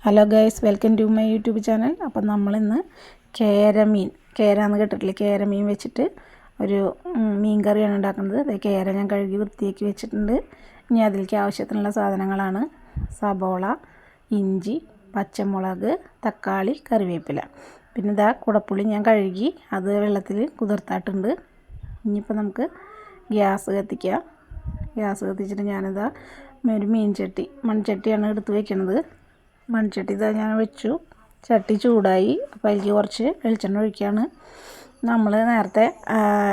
Hello guys, welcome to my YouTube channel. അപ്പം നമ്മളിന്ന് കേരമീൻ, കേരാന്ന് കേട്ടിട്ടില്ലേ, കേരമീൻ വെച്ചിട്ട് ഒരു മീൻ കറിയാണ് ഉണ്ടാക്കുന്നത്. അത് കേര ഞാൻ കഴുകി വൃത്തിയാക്കി വെച്ചിട്ടുണ്ട്. ഇനി അതിലേക്ക് ആവശ്യത്തിനുള്ള സാധനങ്ങളാണ് സബോള, ഇഞ്ചി, പച്ചമുളക്, തക്കാളി, കറിവേപ്പില. പിന്നെ ഇതാ കുടപ്പുളി ഞാൻ കഴുകി അത് വെള്ളത്തിൽ കുതിർത്താട്ടുണ്ട്. ഇനിയിപ്പോൾ നമുക്ക് ഗ്യാസ് കത്തിക്കാം. ഗ്യാസ് കത്തിച്ചിട്ട് ഞാനിതാ ഒരു മൺചട്ടിയാണ് എടുത്ത് വയ്ക്കുന്നത്. മൺചട്ടി ഇതാ ഞാൻ വെച്ചു. ചട്ടി ചൂടായി. അപ്പോൾ അതിലേക്ക് കുറച്ച് വെളിച്ചെണ്ണ ഒഴിക്കുകയാണ്. നമ്മൾ നേരത്തെ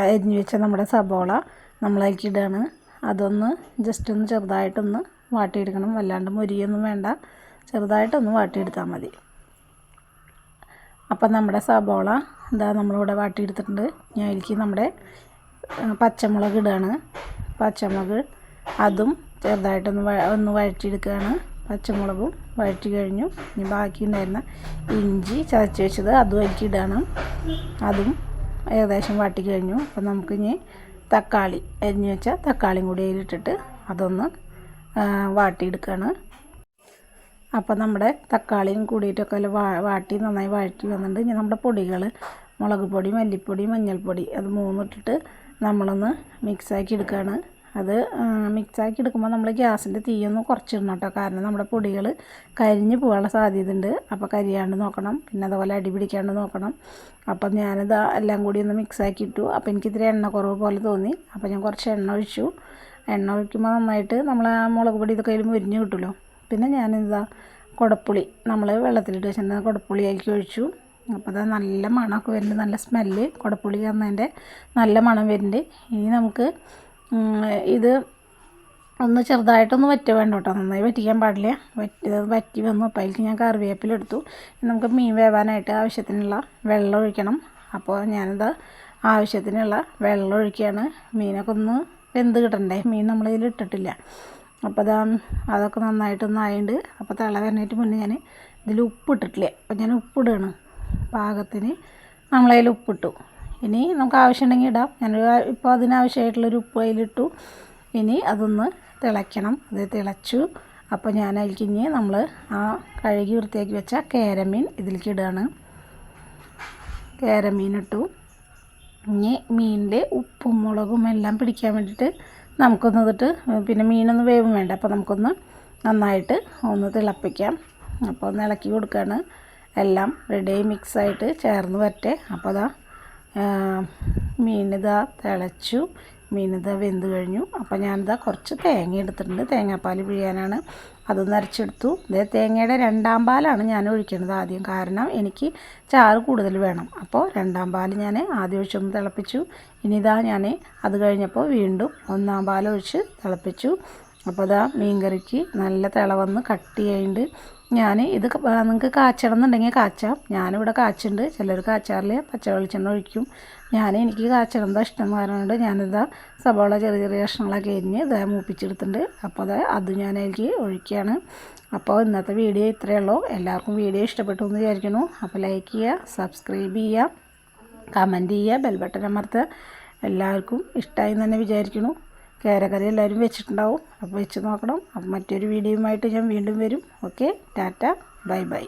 അരിഞ്ഞ് വെച്ച നമ്മുടെ സബോള നമ്മളതിലേക്ക് ഇടുകയാണ്. അതൊന്ന് ജസ്റ്റ് ഒന്ന് ചെറുതായിട്ടൊന്ന് വാട്ടിയെടുക്കണം. വല്ലാണ്ട് മൊരിയൊന്നും വേണ്ട, ചെറുതായിട്ടൊന്ന് വാട്ടിയെടുത്താൽ മതി. അപ്പം നമ്മുടെ സബോള ഇതാ നമ്മളിവിടെ വാട്ടിയെടുത്തിട്ടുണ്ട്. ഞാൻ അതിലേക്ക് നമ്മുടെ പച്ചമുളക് ഇടുകയാണ്. പച്ചമുളക് അതും ചെറുതായിട്ടൊന്ന് വഴറ്റിയെടുക്കുകയാണ്. പച്ചമുളകും വഴറ്റി കഴിഞ്ഞു. ഇനി ബാക്കി ഉണ്ടായിരുന്ന ഇഞ്ചി ചതച്ച് വെച്ചത് അതും അതിലേക്ക് ഇടണം. അതും ഏകദേശം വാട്ടി കഴിഞ്ഞു. അപ്പം നമുക്കിനി തക്കാളി അരിഞ്ഞ് വെച്ച തക്കാളിയും കൂടി അതിലിട്ടിട്ട് അതൊന്ന് വാട്ടിയെടുക്കുകയാണ്. അപ്പം നമ്മുടെ തക്കാളിയും കൂടിയിട്ടൊക്കെ വാട്ടി നന്നായി വഴറ്റി വന്നിട്ടുണ്ട്. ഇനി നമ്മുടെ പൊടികൾ മുളക് പൊടി, മല്ലിപ്പൊടി, മഞ്ഞൾപ്പൊടി അത് മൂന്നിട്ടിട്ട് നമ്മളൊന്ന് മിക്സാക്കി എടുക്കുകയാണ്. അത് മിക്സാക്കി എടുക്കുമ്പോൾ നമ്മൾ ഗ്യാസിൻ്റെ തീയൊന്ന് കുറച്ചിടണം കേട്ടോ. കാരണം നമ്മുടെ പൊടികൾ കരിഞ്ഞ് പോകാനുള്ള സാധ്യത ഉണ്ട്. അപ്പോൾ കരിയാണ്ട് നോക്കണം. പിന്നെ അതുപോലെ അടി പിടിക്കാണ്ട് നോക്കണം. അപ്പം ഞാനിത് എല്ലാം കൂടി ഒന്ന് മിക്സാക്കി ഇട്ടു. അപ്പോൾ എനിക്കിത്തിരി എണ്ണ കുറവ് പോലെ തോന്നി. അപ്പോൾ ഞാൻ കുറച്ച് എണ്ണ ഒഴിച്ചു. എണ്ണ ഒഴിക്കുമ്പോൾ നന്നായിട്ട് നമ്മൾ ആ മുളക് പൊടി ഇതൊക്കെ അതിൽ മുരിഞ്ഞ് കിട്ടുമല്ലോ. പിന്നെ ഞാനിതാ കുടപ്പുളി നമ്മൾ വെള്ളത്തിലിട്ട് വെച്ചിട്ടുണ്ടെങ്കിൽ കുടപ്പുളി അതിലേക്ക് ഒഴിച്ചു. അപ്പോൾ അത് നല്ല മണമൊക്കെ വരുന്നുണ്ട്, നല്ല സ്മെല്ല്. കുടപ്പുളി വന്നതിൻ്റെ നല്ല മണം വരുന്നുണ്ട്. ഇനി നമുക്ക് ഇത് ഒന്ന് ചെറുതായിട്ടൊന്ന് വറ്റ വേണ്ട കേട്ടോ, നന്നായി വറ്റിക്കാൻ പാടില്ല. വറ്റി വന്നു. അപ്പോൾ അതിലേക്ക് ഞാൻ കറിവേപ്പില എടുത്തു. നമുക്ക് മീൻ വേവാനായിട്ട് ആവശ്യത്തിനുള്ള വെള്ളം ഒഴിക്കണം. അപ്പോൾ ഞാനിത് ആവശ്യത്തിനുള്ള വെള്ളം ഒഴിക്കുകയാണ്. മീനൊക്കെ ഒന്ന് വെന്ത് കിട്ടണ്ടേ, മീൻ നമ്മളിതിൽ ഇട്ടിട്ടില്ല. അപ്പോൾ അതൊക്കെ നന്നായിട്ടൊന്ന് ആയിട്ടുണ്ട്. അപ്പോൾ തിള വരാനായിട്ട് മുന്നേ ഞാൻ ഇതിൽ ഉപ്പിട്ടിട്ടില്ല. അപ്പോൾ ഞാൻ ഉപ്പിടുകയാണ്. പാകത്തിന് നമ്മളതിൽ ഉപ്പിട്ടു. ഇനി നമുക്ക് ആവശ്യമുണ്ടെങ്കിൽ ഇടാം. ഇപ്പോൾ അതിനാവശ്യമായിട്ടുള്ളൊരു ഉപ്പ് അതിലിട്ടു. ഇനി അതൊന്ന് തിളയ്ക്കണം. അത് തിളച്ചു. അപ്പോൾ ഞാൻ അതിലേക്ക് ഇനി നമ്മൾ ആ കഴുകി വൃത്തിയാക്കി വെച്ച കേരമീൻ ഇതിലേക്ക് ഇടുകയാണ്. കേരമീൻ ഇട്ടു. ഇനി മീനിൽ ഉപ്പും മുളകും എല്ലാം പിടിക്കാൻ വേണ്ടിയിട്ട് നമുക്കൊന്ന് ഇതിട്ട്, പിന്നെ മീനൊന്ന് വേവും വേണ്ട. അപ്പോൾ നമുക്കൊന്ന് നന്നായിട്ട് ഒന്ന് തിളപ്പിക്കാം. അപ്പോൾ ഒന്ന് ഇളക്കി കൊടുക്കുകയാണ്. എല്ലാം റെഡി മിക്സായിട്ട് ചേർന്ന് വരട്ടെ. അപ്പോൾ അതാ മീനിതാ തിളച്ചു. മീനിതാ വെന്ത് കഴിഞ്ഞു. അപ്പോൾ ഞാനിതാ കുറച്ച് തേങ്ങ എടുത്തിട്ടുണ്ട്. തേങ്ങാപ്പാൽ പിഴിയാനാണ്. അതൊന്ന് അരച്ചെടുത്തു. ഇതേ തേങ്ങയുടെ 2ാം പാലാണ് ഞാൻ ഒഴിക്കുന്നത് ആദ്യം. കാരണം എനിക്ക് ചാറ് കൂടുതൽ വേണം. അപ്പോൾ 2ാം പാൽ ഞാൻ ആദ്യം ഒഴിച്ചൊന്ന് തിളപ്പിച്ചു. ഇനി ഇതാ ഞാൻ അത് കഴിഞ്ഞപ്പോൾ വീണ്ടും 1ാം പാൽ ഒഴിച്ച് തിളപ്പിച്ചു. അപ്പോൾ ഇതാ മീൻ കറിക്ക് നല്ല തിളവന്ന് കട്ടിയായിട്ട് ഞാൻ ഇത് നിങ്ങൾക്ക് കാച്ചണം എന്നുണ്ടെങ്കിൽ കാച്ചാം. ഞാനിവിടെ കാച്ചുണ്ട്. ചിലർ കാച്ചാറില്ല, പച്ച വെളിച്ചെണ്ണ ഒഴിക്കും. എനിക്ക് കാച്ചണം എന്താ ഇഷ്ടം കാരണം ഞാനിതാ സബോള ചെറിയ ചെറിയ കഷ്ണങ്ങളൊക്കെ അരിഞ്ഞ് ഇതാ മൂപ്പിച്ചെടുത്തിട്ടുണ്ട്. അപ്പോൾ അത് ഞാൻ അതിലേക്ക് ഒഴിക്കുകയാണ്. അപ്പോൾ ഇന്നത്തെ വീഡിയോ ഇത്രയേ ഉള്ളൂ. എല്ലാവർക്കും വീഡിയോ ഇഷ്ടപ്പെട്ടു എന്ന് വിചാരിക്കുന്നു. അപ്പോൾ ലൈക്ക് ചെയ്യുക, സബ്സ്ക്രൈബ് ചെയ്യുക, കമൻറ്റ് ചെയ്യുക, ബെൽ ബട്ടൺ അമർത്തുക. എല്ലാവർക്കും ഇഷ്ടമായി തന്നെ വിചാരിക്കുന്നു. കേരക്കറി എല്ലാവരും വെച്ചിട്ടുണ്ടാവും. അപ്പോൾ വെച്ച് നോക്കണം. അപ്പോൾ മറ്റൊരു വീഡിയോയുമായിട്ട് ഞാൻ വീണ്ടും വരും. Okay, Tata, bye bye.